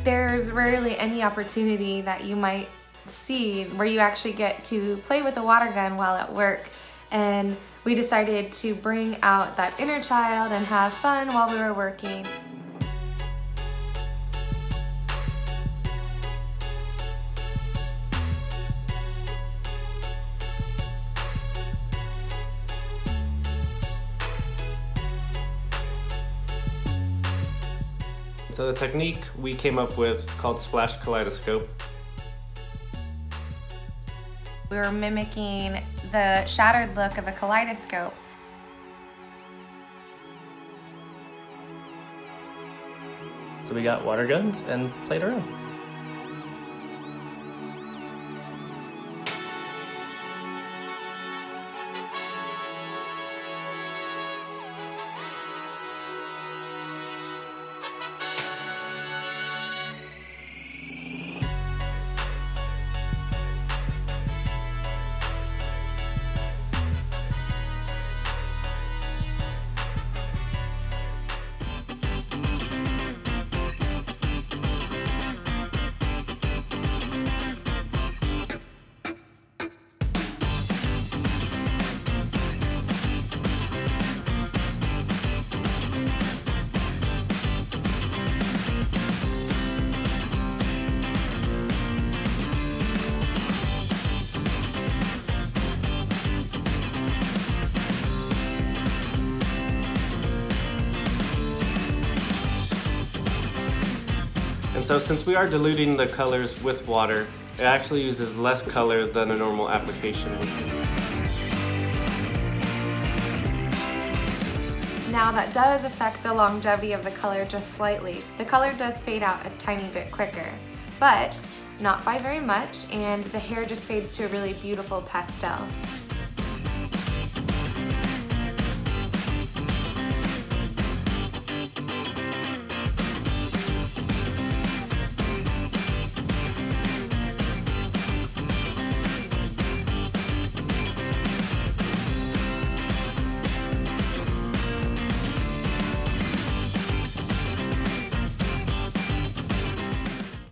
There's rarely any opportunity that you might see where you actually get to play with a water gun while at work, and we decided to bring out that inner child and have fun while we were working. So the technique we came up with is called Splash Kaleidoscope. We were mimicking the shattered look of a kaleidoscope. So we got water guns and played around. And so since we are diluting the colors with water, it actually uses less color than a normal application would. Now that does affect the longevity of the color just slightly. The color does fade out a tiny bit quicker, but not by very much, and the hair just fades to a really beautiful pastel.